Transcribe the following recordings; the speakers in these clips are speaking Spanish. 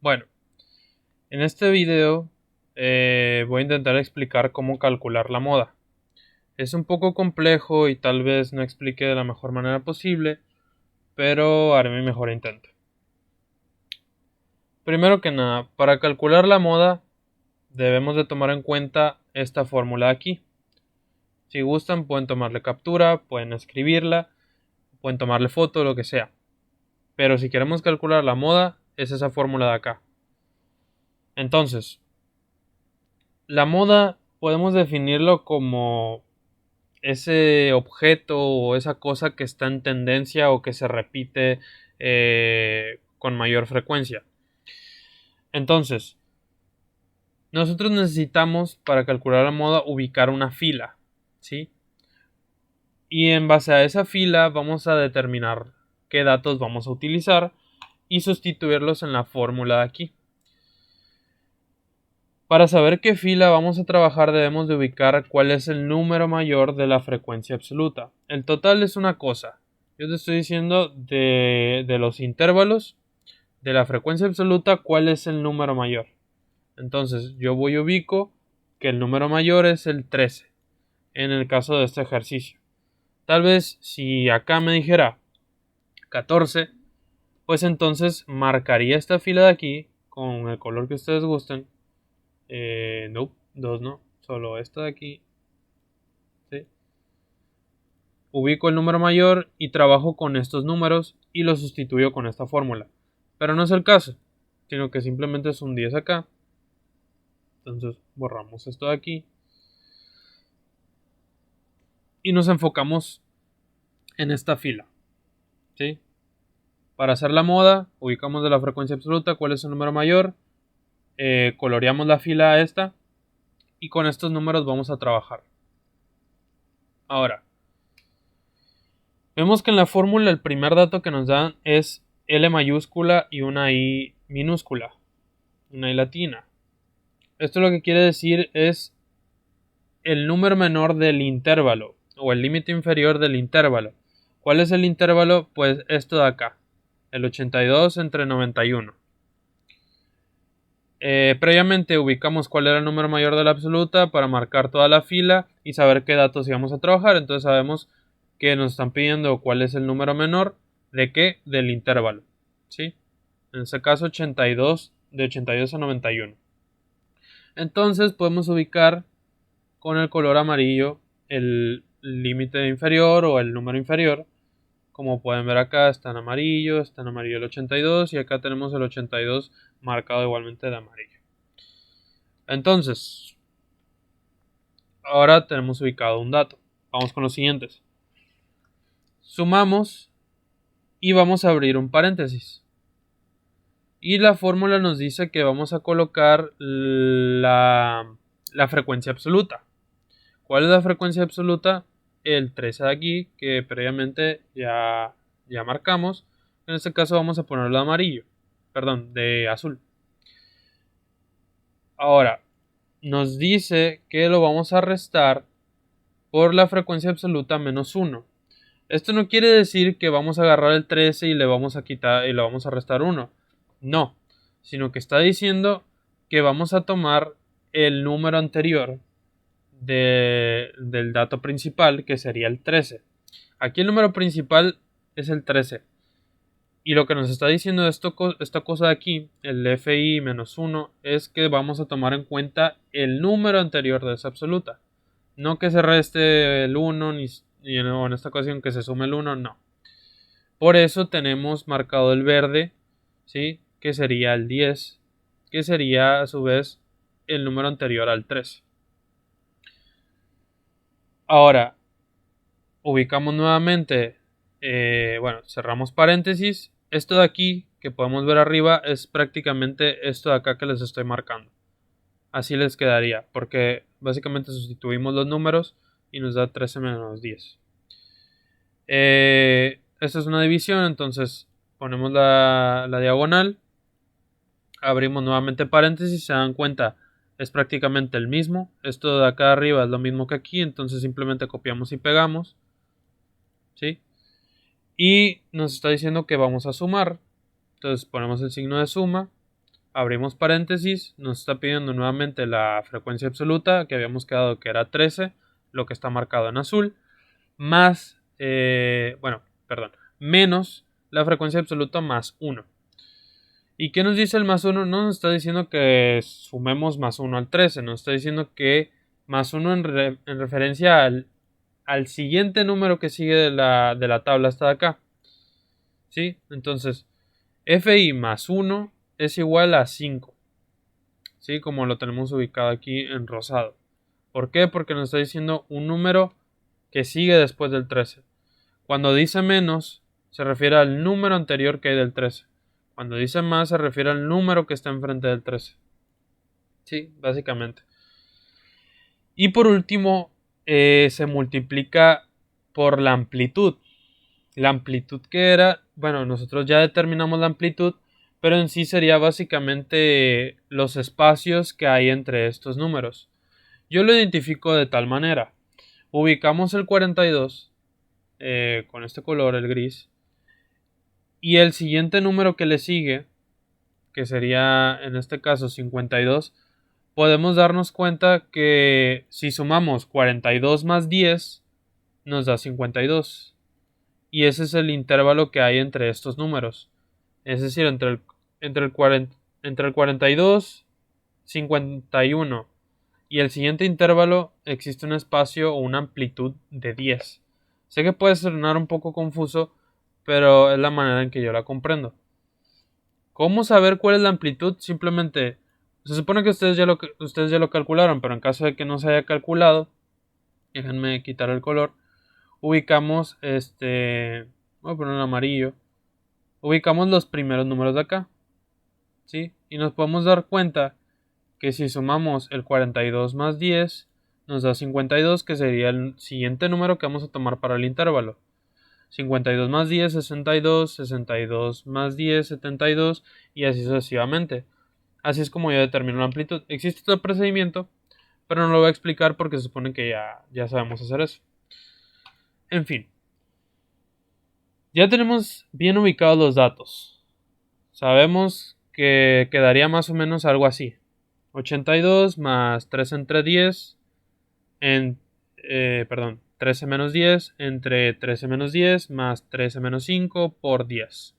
Bueno, en este video voy a intentar explicar cómo calcular la moda. Es un poco complejo y tal vez no explique de la mejor manera posible, pero haré mi mejor intento. Primero que nada, para calcular la moda debemos de tomar en cuenta esta fórmula aquí. Si gustan pueden tomarle captura, pueden escribirla, pueden tomarle foto, lo que sea. Pero si queremos calcular la moda, es esa fórmula de acá. Entonces, la moda podemos definirlo como ese objeto o esa cosa que está en tendencia o que se repite con mayor frecuencia. Entonces, nosotros necesitamos para calcular la moda ubicar una fila, ¿sí? Y en base a esa fila vamos a determinar qué datos vamos a utilizar y sustituirlos en la fórmula de aquí. Para saber qué fila vamos a trabajar debemos de ubicar cuál es el número mayor de la frecuencia absoluta. El total es una cosa. Yo te estoy diciendo de los intervalos de la frecuencia absoluta cuál es el número mayor. Entonces yo voy a ubico que el número mayor es el 13 en el caso de este ejercicio. Tal vez si acá me dijera 14, pues entonces marcaría esta fila de aquí con el color que ustedes gusten. No, dos no, solo esta de aquí. ¿Sí? Ubico el número mayor y trabajo con estos números y los sustituyo con esta fórmula. Pero no es el caso, sino que simplemente es un 10 acá. Entonces borramos esto de aquí y nos enfocamos en esta fila. ¿Sí? Para hacer la moda, ubicamos de la frecuencia absoluta cuál es el número mayor, coloreamos la fila esta y con estos números vamos a trabajar. Ahora, vemos que en la fórmula el primer dato que nos dan es L mayúscula y una I minúscula, una I latina. Esto lo que quiere decir es el número menor del intervalo o el límite inferior del intervalo. ¿Cuál es el intervalo? Pues esto de acá, el 82 entre 91. Previamente ubicamos cuál era el número mayor de la absoluta para marcar toda la fila y saber qué datos íbamos a trabajar. Entonces sabemos que nos están pidiendo cuál es el número menor de qué, del intervalo. ¿Sí? En este caso 82, de 82 a 91. Entonces podemos ubicar con el color amarillo el límite inferior o el número inferior. Como pueden ver acá está en amarillo el 82 y acá tenemos el 82 marcado igualmente de amarillo. Entonces, ahora tenemos ubicado un dato. Vamos con los siguientes. Sumamos y vamos a abrir un paréntesis. Y la fórmula nos dice que vamos a colocar la frecuencia absoluta. ¿Cuál es la frecuencia absoluta? El 13 de aquí, que previamente ya marcamos. En este caso vamos a ponerlo de amarillo. Perdón, de azul. Ahora, nos dice que lo vamos a restar por la frecuencia absoluta menos 1. Esto no quiere decir que vamos a agarrar el 13 y le vamos a quitar y le vamos a restar 1. No, sino que está diciendo que vamos a tomar el número anterior del dato principal, que sería el 13. Aquí el número principal es el 13. Y lo que nos está diciendo esta cosa de aquí, el FI menos 1, es que vamos a tomar en cuenta el número anterior de esa absoluta. No que se reste el 1, ni en esta ocasión que se sume el 1, no. Por eso tenemos marcado el verde, ¿sí? Que sería el 10, que sería a su vez el número anterior al 13. Ahora, ubicamos nuevamente, cerramos paréntesis. Esto de aquí que podemos ver arriba es prácticamente esto de acá que les estoy marcando. Así les quedaría, porque básicamente sustituimos los números y nos da 13 menos 10. Esta es una división, entonces ponemos la diagonal, abrimos nuevamente paréntesis, se dan cuenta, es prácticamente el mismo. Esto de acá arriba es lo mismo que aquí, entonces simplemente copiamos y pegamos. ¿Sí? Y nos está diciendo que vamos a sumar. Entonces ponemos el signo de suma. abrimos paréntesis, nos está pidiendo nuevamente la frecuencia absoluta, que habíamos quedado que era 13, lo que está marcado en azul, más, menos la frecuencia absoluta más 1. ¿Y qué nos dice el más 1? No nos está diciendo que sumemos más 1 al 13, nos está diciendo que más 1 en referencia al siguiente número que sigue de la tabla hasta acá. ¿Sí? Entonces, fi más 1 es igual a 5. ¿Sí? Como lo tenemos ubicado aquí en rosado. ¿Por qué? Porque nos está diciendo un número que sigue después del 13. Cuando dice menos, se refiere al número anterior que hay del 13. Cuando dice más, se refiere al número que está enfrente del 13. Sí, básicamente. Y por último, se multiplica por la amplitud. La amplitud que era, bueno, nosotros ya determinamos la amplitud, pero en sí sería básicamente los espacios que hay entre estos números. Yo lo identifico de tal manera. Ubicamos el 42 con este color, el gris, y el siguiente número que le sigue, que sería en este caso 52, podemos darnos cuenta que si sumamos 42 más 10 nos da 52. Y ese es el intervalo que hay entre estos números. Es decir, entre el 42, 51 y el siguiente intervalo existe un espacio o una amplitud de 10. Sé que puede sonar un poco confuso, pero es la manera en que yo la comprendo. ¿Cómo saber cuál es la amplitud? Simplemente, se supone que ustedes ya lo calcularon, pero en caso de que no se haya calculado, déjenme quitar el color. Ubicamos voy a poner en amarillo. Ubicamos los primeros números de acá, ¿sí? Y nos podemos dar cuenta que si sumamos el 42 más 10 nos da 52, que sería el siguiente número que vamos a tomar para el intervalo. 52 más 10, 62, 62 más 10, 72 y así sucesivamente. Así es como yo determino la amplitud. Existe otro procedimiento, pero no lo voy a explicar porque se supone que ya sabemos hacer eso. En fin. Ya tenemos bien ubicados los datos. Sabemos que quedaría más o menos algo así. 82 más 3 entre 10 13 menos 10 entre 13 menos 10 más 13 menos 5 por 10.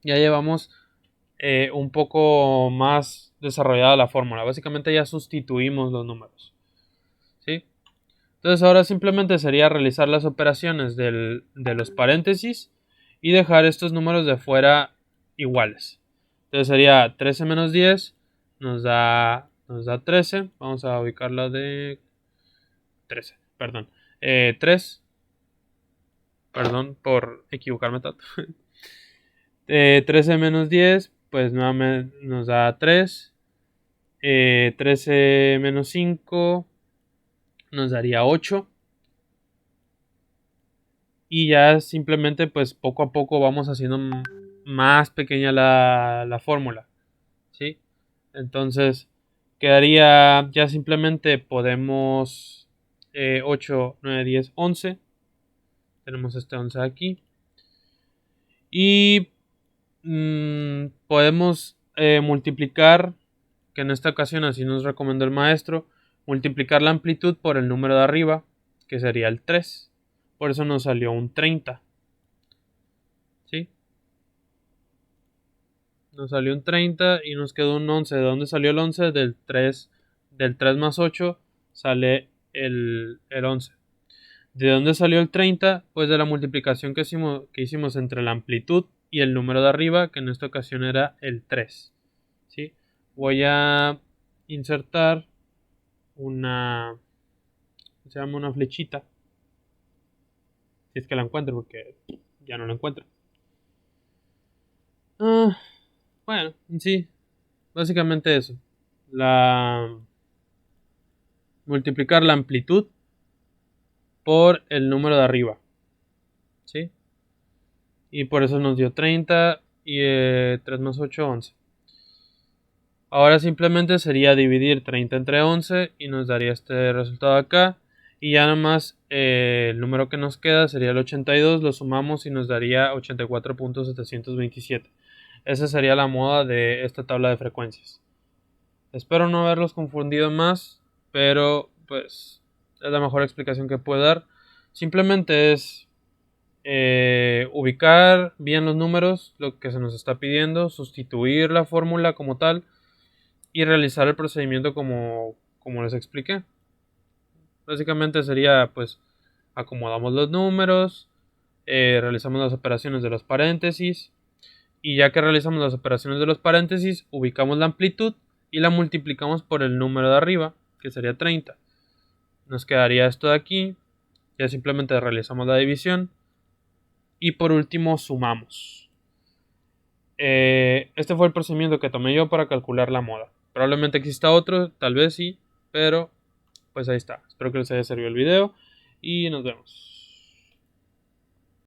Ya llevamos un poco más desarrollada la fórmula. Básicamente ya sustituimos los números. ¿Sí? Entonces ahora simplemente sería realizar las operaciones de los paréntesis y dejar estos números de fuera iguales. Entonces sería 13 menos 10 nos da 13. Vamos a ubicarla de 13, perdón. 3. Perdón por equivocarme tanto. 13 menos 10, pues nuevamente nos da 3. 13 menos 5 nos daría 8. Y ya simplemente pues poco a poco vamos haciendo más pequeña la fórmula, ¿sí? Entonces quedaría ya simplemente podemos 8, 9, 10, 11. Tenemos este 11 aquí. Y podemos multiplicar, que en esta ocasión así nos recomendó el maestro, multiplicar la amplitud por el número de arriba, que sería el 3. Por eso nos salió un 30. ¿Sí? Nos salió un 30 y nos quedó un 11. ¿De dónde salió el 11? Del 3 más 8 sale el 11. ¿De dónde salió el 30? Pues de la multiplicación que hicimos entre la amplitud y el número de arriba, que en esta ocasión era el 3. ¿Sí? Voy a insertar se llama una flechita. Si es que la encuentro, porque ya no la encuentro. Bueno, sí, básicamente eso. Multiplicar la amplitud por el número de arriba. ¿Sí? Y por eso nos dio 30 y 3 más 8, 11. Ahora simplemente sería dividir 30 entre 11 y nos daría este resultado acá. Y ya nomás el número que nos queda sería el 82, lo sumamos y nos daría 84.727. Esa sería la moda de esta tabla de frecuencias. Espero no haberlos confundido más, pero pues es la mejor explicación que puedo dar. Simplemente es ubicar bien los números, lo que se nos está pidiendo, sustituir la fórmula como tal y realizar el procedimiento como les expliqué. Básicamente sería pues acomodamos los números, realizamos las operaciones de los paréntesis y ya que realizamos las operaciones de los paréntesis ubicamos la amplitud y la multiplicamos por el número de arriba, que sería 30. Nos quedaría esto de aquí, ya simplemente realizamos la división y por último sumamos. Este fue el procedimiento que tomé yo para calcular la moda. Probablemente exista otro, tal vez sí, pero pues ahí está. Espero que les haya servido el video y nos vemos.